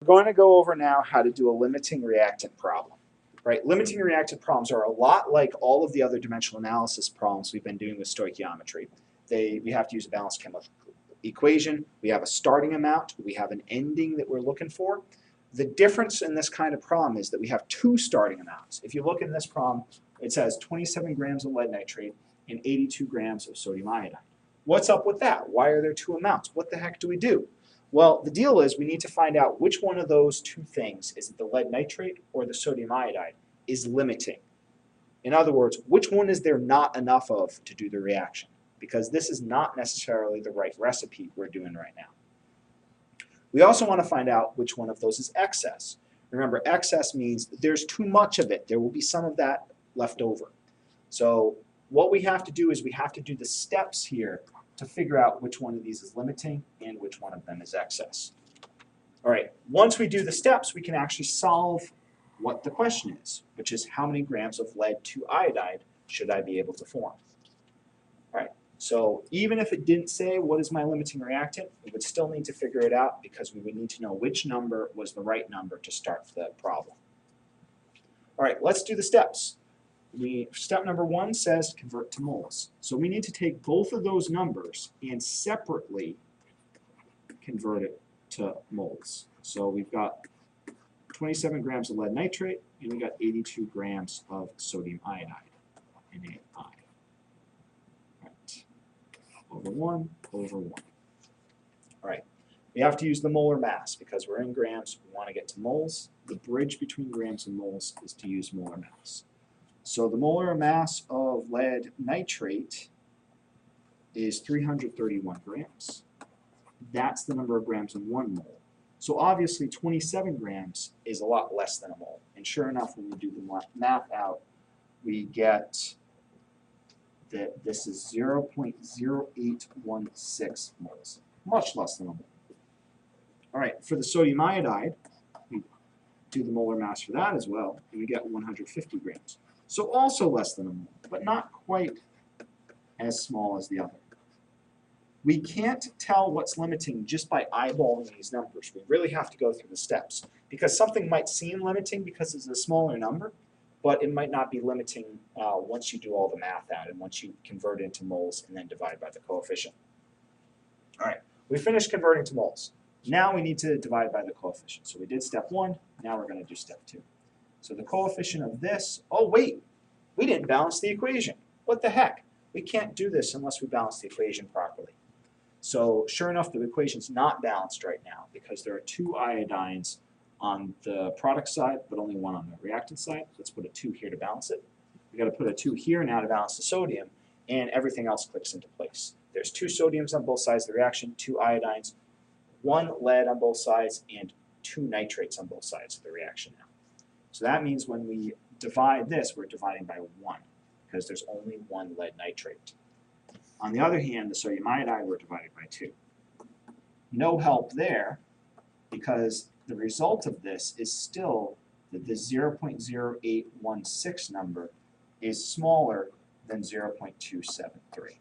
going to go over now how to do a limiting reactant problem. Right? Limiting reactant problems are a lot like all of the other dimensional analysis problems we've been doing with stoichiometry. We have to use a balanced chemical equation. We have a starting amount. We have an ending that we're looking for. The difference in this kind of problem is that we have two starting amounts. If you look in this problem, it says 27 grams of lead nitrate and 82 grams of sodium iodide. What's up with that? Why are there two amounts? What the heck do we do? Well, the deal is we need to find out which one of those two things, is it the lead nitrate or the sodium iodide, is limiting. In other words, which one is there not enough of to do the reaction? Because this is not necessarily the right recipe we're doing right now. We also want to find out which one of those is excess. Remember, excess means that there's too much of it. There will be some of that left over. So what we have to do is we have to do the steps here to figure out which one of these is limiting and which one of them is excess. All right, once we do the steps, we can actually solve what the question is, which is how many grams of lead 2 iodide should I be able to form? All right, so even if it didn't say what is my limiting reactant, we would still need to figure it out because we would need to know which number was the right number to start the problem. All right, let's do the steps. Step number 1 says convert to moles. So we need to take both of those numbers and separately convert it to moles. So we've got 27 grams of lead nitrate and we got 82 grams of sodium iodide, NaI. Right. Over 1, over 1. All right. We have to use the molar mass because we're in grams. We want to get to moles. The bridge between grams and moles is to use molar mass. So the molar mass of lead nitrate is 331 grams. That's the number of grams in 1 mole. So obviously 27 grams is a lot less than a mole. And sure enough, when we do the math out, we get that this is 0.0816 moles, much less than a mole. All right, for the sodium iodide, we do the molar mass for that as well, and we get 150 grams. So also less than a mole, but not quite as small as the other. We can't tell what's limiting just by eyeballing these numbers. We really have to go through the steps because something might seem limiting because it's a smaller number, but it might not be limiting once you do all the math out and once you convert it into moles and then divide by the coefficient. All right, we finished converting to moles. Now we need to divide by the coefficient. So we did step 1, now we're going to do step 2. So the coefficient of this, oh wait, we didn't balance the equation. What the heck? We can't do this unless we balance the equation properly. So sure enough, the equation's not balanced right now because there are 2 iodines on the product side, but only 1 on the reactant side. Let's put a 2 here to balance it. We've got to put a 2 here now to balance the sodium, and everything else clicks into place. There's 2 sodiums on both sides of the reaction, 2 iodines, 1 lead on both sides, and 2 nitrates on both sides of the reaction now. So that means when we divide this, we're dividing by 1 because there's only 1 lead nitrate. On the other hand, the sodium iodide, we're divided by 2. No help there because the result of this is still that the 0.0816 number is smaller than 0.273.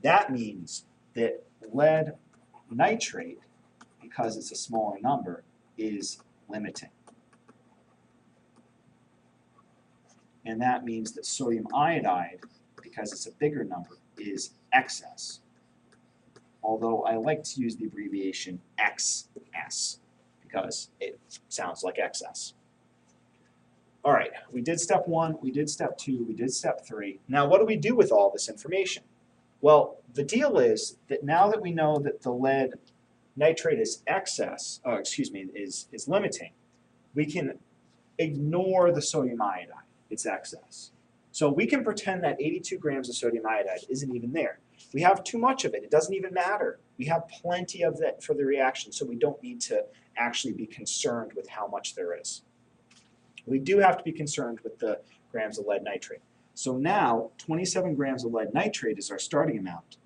That means that lead nitrate, because it's a smaller number, is limiting. And that means that sodium iodide, because it's a bigger number, is excess. Although I like to use the abbreviation XS because it sounds like excess. All right, we did step 1, we did step 2, we did step 3. Now what do we do with all this information? Well, the deal is that now that we know that the lead nitrate is is limiting, we can ignore the sodium iodide. It's excess. So we can pretend that 82 grams of sodium iodide isn't even there. We have too much of it. It doesn't even matter. We have plenty of that for the reaction, so we don't need to actually be concerned with how much there is. We do have to be concerned with the grams of lead nitrate. So now 27 grams of lead nitrate is our starting amount,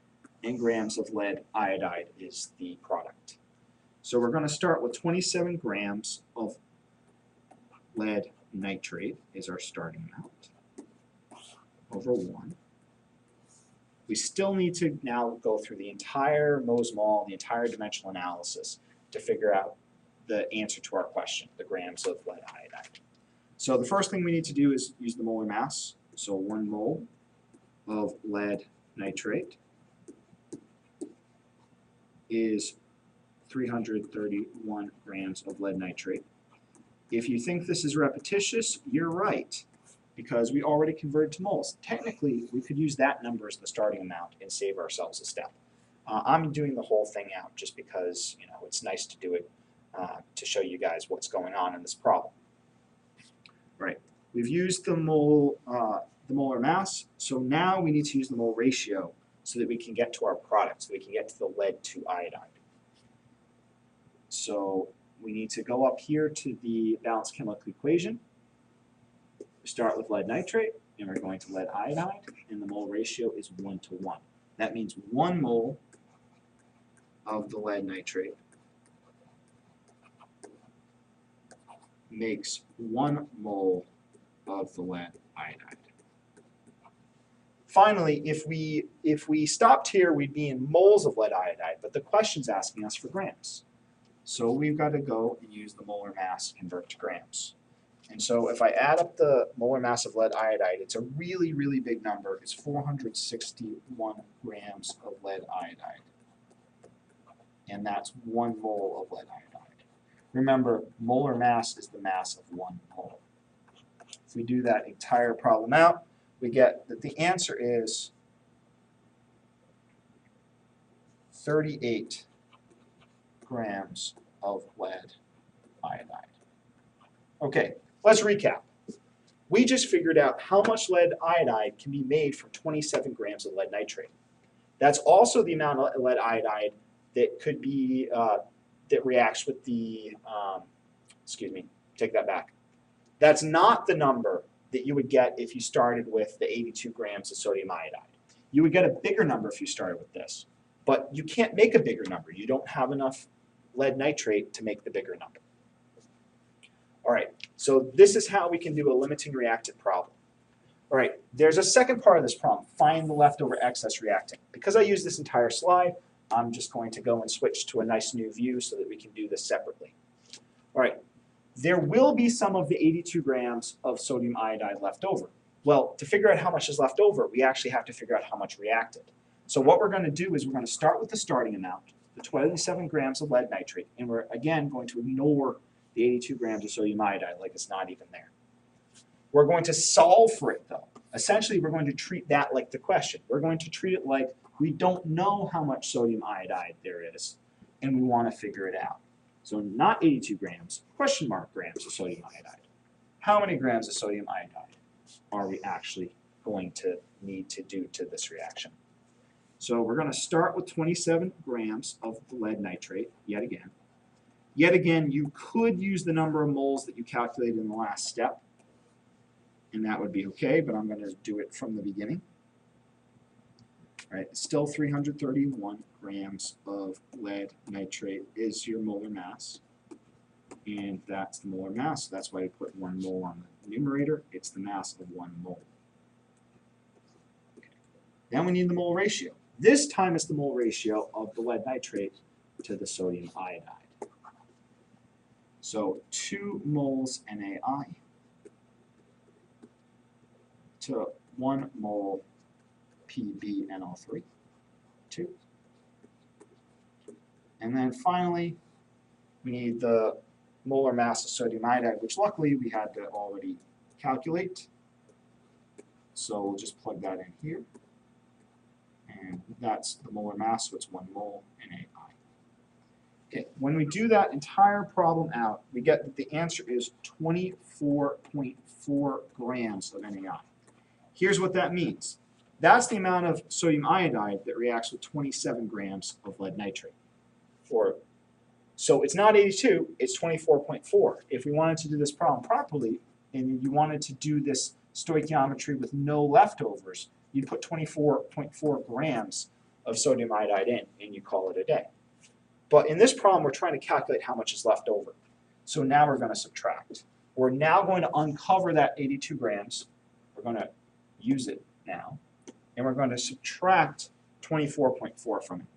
and grams of lead iodide is the product. So we're going to start with 27 grams of lead nitrate is our starting amount over 1. We still need to now go through the entire Mohs-Moll, the entire dimensional analysis to figure out the answer to our question, the grams of lead iodide. So the first thing we need to do is use the molar mass. So 1 mole of lead nitrate is 331 grams of lead nitrate. If you think this is repetitious, you're right, because we already converted to moles. Technically, we could use that number as the starting amount and save ourselves a step. I'm doing the whole thing out just because it's nice to do it to show you guys what's going on in this problem. Right. We've used the molar mass, so now we need to use the mole ratio so that we can get to our product, so we can get to the lead to iodide. So we need to go up here to the balanced chemical equation. We start with lead nitrate, and we're going to lead iodide, and the mole ratio is 1 to 1. That means 1 mole of the lead nitrate makes 1 mole of the lead iodide. Finally, if we stopped here, we'd be in moles of lead iodide, but the question's asking us for grams. So we've got to go and use the molar mass, convert to grams. And so if I add up the molar mass of lead iodide, it's a really, really big number. It's 461 grams of lead iodide. And that's 1 mole of lead iodide. Remember, molar mass is the mass of 1 mole. If we do that entire problem out, we get that the answer is 38 grams of lead iodide. Okay, let's recap. We just figured out how much lead iodide can be made from 27 grams of lead nitrate. That's also the amount of lead iodide that could be, that reacts with the, excuse me, take that back. That's not the number that you would get if you started with the 82 grams of sodium iodide. You would get a bigger number if you started with this, but you can't make a bigger number. You don't have enough lead nitrate to make the bigger number. All right, so this is how we can do a limiting reactant problem. All right, there's a second part of this problem, find the leftover excess reactant. Because I used this entire slide, I'm just going to go and switch to a nice new view so that we can do this separately. All right, there will be some of the 82 grams of sodium iodide left over. Well, to figure out how much is left over, we actually have to figure out how much reacted. So what we're going to do is we're going to start with the starting amount, the 27 grams of lead nitrate, and we're again going to ignore the 82 grams of sodium iodide like it's not even there. We're going to solve for it though. Essentially, we're going to treat that like the question. We're going to treat it like we don't know how much sodium iodide there is, and we want to figure it out. So not 82 grams, question mark grams of sodium iodide. How many grams of sodium iodide are we actually going to need to do to this reaction? So we're going to start with 27 grams of the lead nitrate, yet again. Yet again, you could use the number of moles that you calculated in the last step, and that would be okay, but I'm going to do it from the beginning. All right, still 331 grams of lead nitrate is your molar mass, and that's the molar mass. So that's why we put 1 mole on the numerator. It's the mass of 1 mole. Okay. Then we need the mole ratio. This time it's the mole ratio of the lead nitrate to the sodium iodide. So 2 moles NaI to 1 mole PbNO3, 2. And then finally, we need the molar mass of sodium iodide, which luckily we had to already calculate. So we'll just plug that in here. And that's the molar mass, so it's 1 mole NaI. Okay, when we do that entire problem out, we get that the answer is 24.4 grams of NaI. Here's what that means. That's the amount of sodium iodide that reacts with 27 grams of lead nitrate. So it's not 82, it's 24.4. If we wanted to do this problem properly, and you wanted to do this stoichiometry with no leftovers, you'd put 24.4 grams of sodium iodide in, and you call it a day. But in this problem, we're trying to calculate how much is left over. So now we're going to subtract. We're now going to uncover that 82 grams. We're going to use it now. And we're going to subtract 24.4 from it.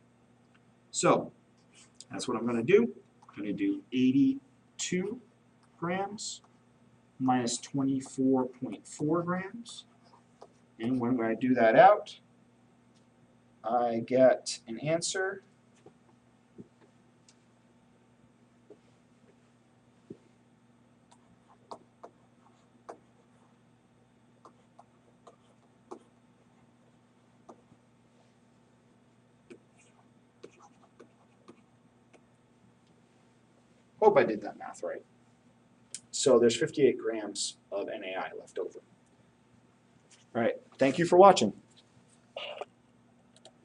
So that's what I'm going to do. I'm going to do 80 2 grams minus 24.4 grams. And when I do that out, I get an answer hope I did that math right. So there's 58 grams of NaI left over. All right, thank you for watching.